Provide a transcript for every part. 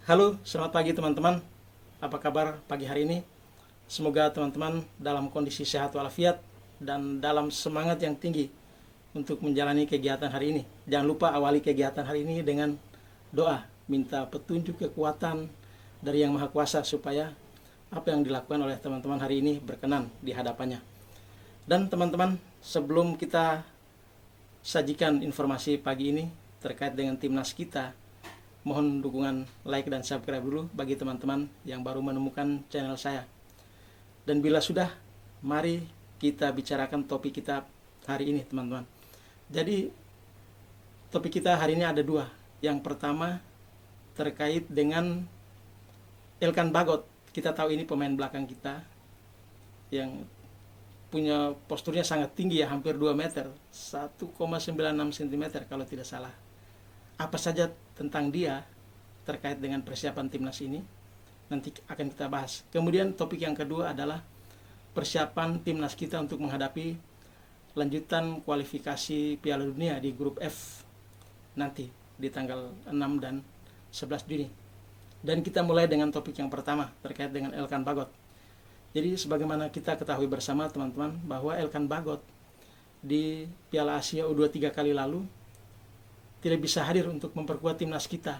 Halo, selamat pagi teman-teman. Apa kabar pagi hari ini? Semoga teman-teman dalam kondisi sehat walafiat dan dalam semangat yang tinggi untuk menjalani kegiatan hari ini. Jangan lupa awali kegiatan hari ini dengan doa, minta petunjuk kekuatan dari Yang Maha Kuasa supaya apa yang dilakukan oleh teman-teman hari ini berkenan di hadapannya. Dan teman-teman, sebelum kita sajikan informasi pagi ini terkait dengan timnas kita, mohon dukungan like dan subscribe dulu bagi teman-teman yang baru menemukan channel saya. Dan bila sudah, mari kita bicarakan topik kita hari ini, teman-teman. Jadi topik kita hari ini ada dua. Yang pertama terkait dengan Elkan Bagot. Kita tahu ini pemain belakang kita yang punya posturnya sangat tinggi ya, hampir 2 meter, 1,96 cm kalau tidak salah. Apa saja tentang dia terkait dengan persiapan timnas ini nanti akan kita bahas. Kemudian topik yang kedua adalah persiapan timnas kita untuk menghadapi lanjutan kualifikasi Piala Dunia di grup F nanti di tanggal 6 dan 11 Juni. Dan kita mulai dengan topik yang pertama terkait dengan Elkan Bagot. Jadi sebagaimana kita ketahui bersama teman-teman bahwa Elkan Bagot di Piala Asia U23 kali lalu tidak bisa hadir untuk memperkuat timnas kita,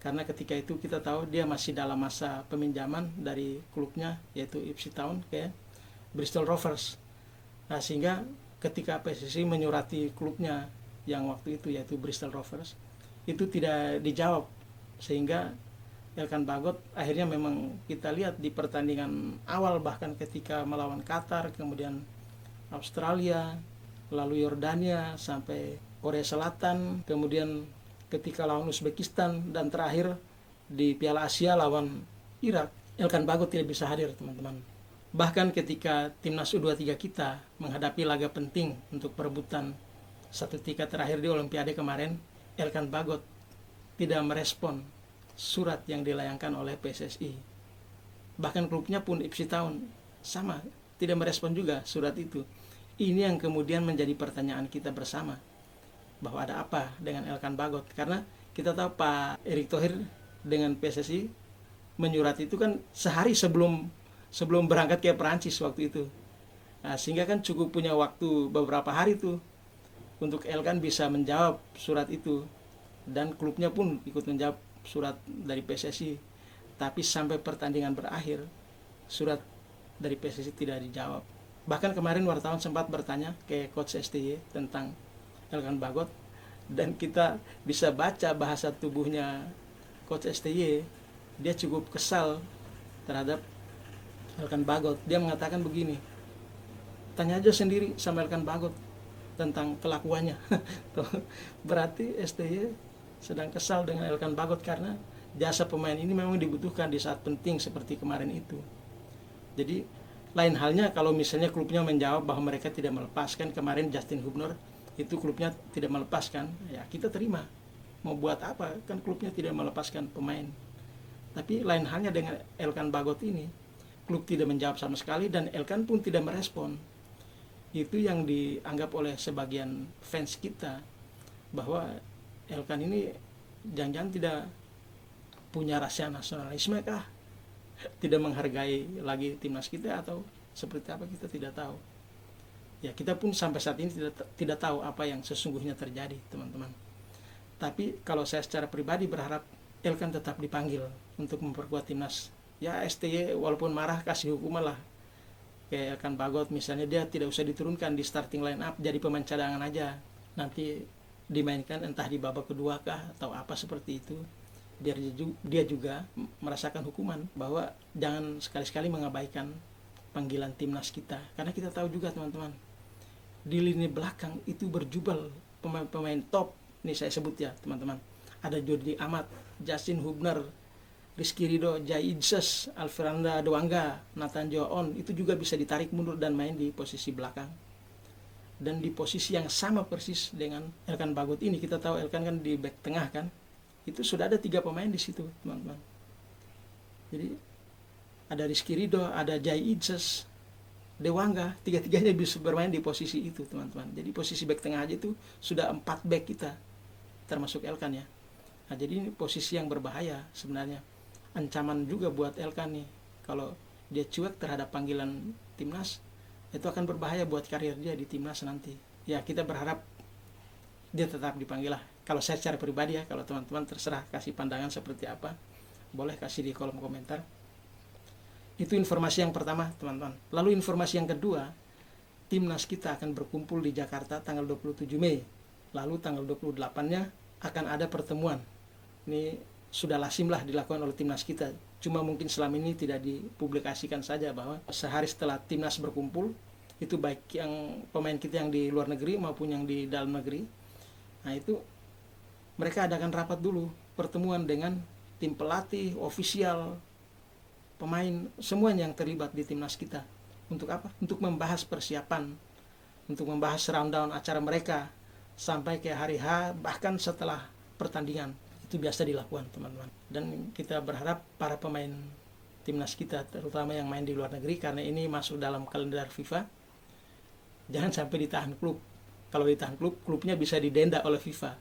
karena ketika itu kita tahu dia masih dalam masa peminjaman dari klubnya yaitu Ipswich Town ke Bristol Rovers. Nah, sehingga ketika PSSI menyurati klubnya yang waktu itu yaitu Bristol Rovers, itu tidak dijawab, sehingga Elkan Bagot akhirnya memang kita lihat di pertandingan awal, bahkan ketika melawan Qatar, kemudian Australia, lalu Yordania, sampai Korea Selatan, kemudian ketika lawan Uzbekistan, dan terakhir di Piala Asia lawan Irak, Elkan Bagot tidak bisa hadir, teman-teman. Bahkan ketika timnas U23 kita menghadapi laga penting untuk perebutan satu tiket terakhir di Olimpiade kemarin, Elkan Bagot tidak merespon surat yang dilayangkan oleh PSSI. Bahkan klubnya pun Ipswich Town sama, tidak merespon juga surat itu. Ini yang kemudian menjadi pertanyaan kita bersama, bahwa ada apa dengan Elkan Bagot, karena kita tahu Pak Erick Thohir dengan PSSI menyurat itu kan sehari sebelum berangkat ke Perancis waktu itu. Nah, sehingga kan cukup punya waktu beberapa hari tuh untuk Elkan bisa menjawab surat itu, dan klubnya pun ikut menjawab surat dari PSSI. Tapi sampai pertandingan berakhir, surat dari PSSI tidak dijawab. Bahkan kemarin wartawan sempat bertanya ke coach STY tentang Elkan Bagot, dan kita bisa baca bahasa tubuhnya coach STY. Dia cukup kesal terhadap Elkan Bagot. Dia mengatakan begini, tanya aja sendiri sama Elkan Bagot tentang kelakuannya. Berarti STY sedang kesal dengan Elkan Bagot karena jasa pemain ini memang dibutuhkan di saat penting seperti kemarin itu. Jadi lain halnya kalau misalnya klubnya menjawab bahwa mereka tidak melepaskan. Kemarin Justin Hubner itu klubnya tidak melepaskan, ya kita terima. Mau buat apa, kan klubnya tidak melepaskan pemain. Tapi lain halnya dengan Elkan Bagot ini, klub tidak menjawab sama sekali dan Elkan pun tidak merespon. Itu yang dianggap oleh sebagian fans kita, bahwa Elkan ini jangan-jangan tidak punya rasa nasionalisme kah, tidak menghargai lagi timnas kita, atau seperti apa, kita tidak tahu. Ya, kita pun sampai saat ini tidak tahu apa yang sesungguhnya terjadi, teman-teman. Tapi kalau saya secara pribadi berharap Elkan tetap dipanggil untuk memperkuat timnas. Ya, STY walaupun marah kasih hukuman lah kayak Elkan Bagot, misalnya dia tidak usah diturunkan di starting line up, jadi pemain cadangan aja, nanti dimainkan entah di babak kedua kah atau apa seperti itu, biar dia juga merasakan hukuman, bahwa jangan sekali-sekali mengabaikan panggilan timnas kita. Karena kita tahu juga, teman-teman, di lini belakang itu berjubel pemain-pemain top. Ini saya sebut ya, teman-teman. Ada Jordi Amat, Justin Hubner, Rizky Ridho, Jai Idses, Alfranda Dewangga, Nathan Joon, itu juga bisa ditarik mundur dan main di posisi belakang. Dan di posisi yang sama persis dengan Elkan Bagot ini. Kita tahu Elkan kan di back tengah kan. Itu sudah ada 3 pemain di situ, teman-teman. Jadi ada Rizky Ridho, ada Jai Idses, Dewangga, tiga-tiganya bisa bermain di posisi itu, teman-teman. Jadi posisi back tengah aja itu sudah 4 back kita, termasuk Elkan ya. Nah, jadi ini posisi yang berbahaya sebenarnya. Ancaman juga buat LK nih. Kalau dia cuek terhadap panggilan timnas, itu akan berbahaya buat karir dia di timnas nanti. Ya, kita berharap dia tetap dipanggil lah. Kalau saya secara pribadi ya, kalau teman-teman terserah kasih pandangan seperti apa, boleh kasih di kolom komentar. Itu informasi yang pertama, teman-teman. Lalu informasi yang kedua, timnas kita akan berkumpul di Jakarta tanggal 27 Mei. Lalu tanggal 28-nya akan ada pertemuan. Ini sudah lazim lah dilakukan oleh timnas kita. Cuma mungkin selama ini tidak dipublikasikan saja, bahwa sehari setelah timnas berkumpul, itu baik yang pemain kita yang di luar negeri maupun yang di dalam negeri, nah itu mereka adakan rapat dulu, pertemuan dengan tim pelatih, ofisial, pemain, semuanya yang terlibat di timnas kita. Untuk apa? Untuk membahas persiapan, untuk membahas rundown acara mereka sampai ke hari H, bahkan setelah pertandingan. Itu biasa dilakukan, teman-teman. Dan kita berharap para pemain timnas kita, terutama yang main di luar negeri, karena ini masuk dalam kalender FIFA, jangan sampai ditahan klub. Kalau ditahan klub, klubnya bisa didenda oleh FIFA.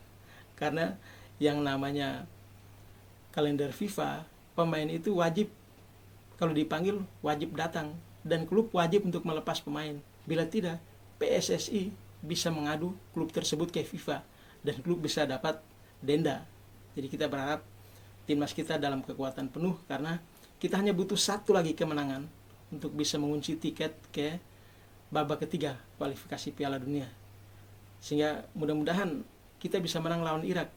Karena yang namanya kalender FIFA, pemain itu wajib, kalau dipanggil wajib datang, dan klub wajib untuk melepas pemain. Bila tidak, PSSI bisa mengadu klub tersebut ke FIFA, dan klub bisa dapat denda. Jadi kita berharap timnas kita dalam kekuatan penuh, karena kita hanya butuh satu lagi kemenangan untuk bisa mengunci tiket ke babak ketiga kualifikasi Piala Dunia. Sehingga mudah-mudahan kita bisa menang lawan Irak.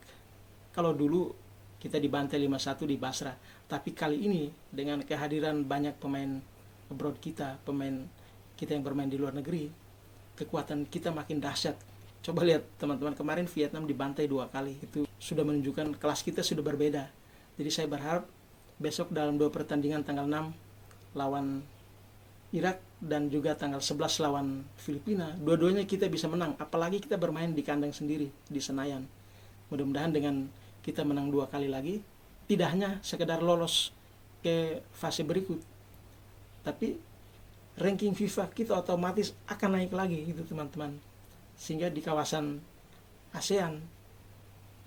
Kalau dulu kita dibantai 5-1 di Basra, tapi kali ini dengan kehadiran banyak pemain abroad kita, pemain kita yang bermain di luar negeri, kekuatan kita makin dahsyat. Coba lihat teman-teman, kemarin Vietnam dibantai 2 kali. Itu sudah menunjukkan kelas kita sudah berbeda. Jadi saya berharap besok dalam 2 pertandingan, tanggal 6 lawan Irak dan juga tanggal 11 lawan Filipina, dua-duanya kita bisa menang. Apalagi kita bermain di kandang sendiri di Senayan. Mudah-mudahan dengan kita menang 2 kali lagi, tidak hanya sekedar lolos ke fase berikut, tapi ranking FIFA kita otomatis akan naik lagi gitu, teman-teman. Sehingga di kawasan ASEAN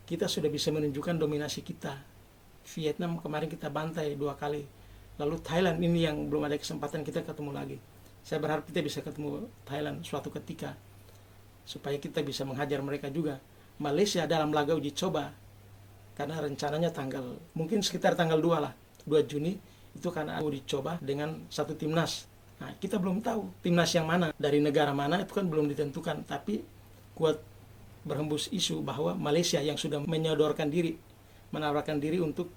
kita sudah bisa menunjukkan dominasi kita. Vietnam kemarin kita bantai 2 kali. Lalu Thailand ini yang belum ada kesempatan kita ketemu lagi. Saya berharap kita bisa ketemu Thailand suatu ketika, supaya kita bisa menghajar mereka juga. Malaysia dalam laga uji coba, karena rencananya mungkin sekitar tanggal 2 lah, 2 Juni, itu karena uji coba dengan satu timnas. Nah, kita belum tahu timnas yang mana, dari negara mana, itu kan belum ditentukan. Tapi kuat berhembus isu bahwa Malaysia yang sudah menyodorkan diri, menawarkan diri untuk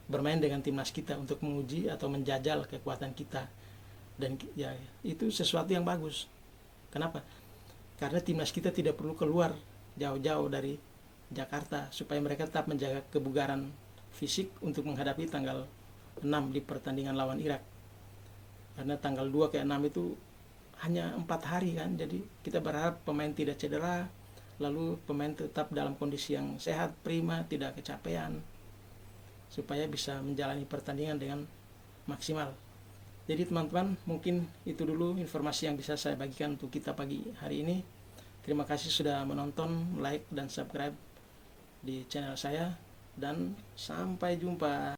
bermain dengan timnas kita, untuk menguji atau menjajal kekuatan kita. Dan ya, itu sesuatu yang bagus. Kenapa? Karena timnas kita tidak perlu keluar jauh-jauh dari Jakarta, supaya mereka tetap menjaga kebugaran fisik untuk menghadapi tanggal 6 di pertandingan lawan Irak. Karena tanggal 2 ke 6 itu hanya 4 hari kan. Jadi kita berharap pemain tidak cedera, lalu pemain tetap dalam kondisi yang sehat, prima, tidak kecapean, supaya bisa menjalani pertandingan dengan maksimal. Jadi teman-teman, mungkin itu dulu informasi yang bisa saya bagikan untuk kita pagi hari ini. Terima kasih sudah menonton, like dan subscribe di channel saya, dan sampai jumpa.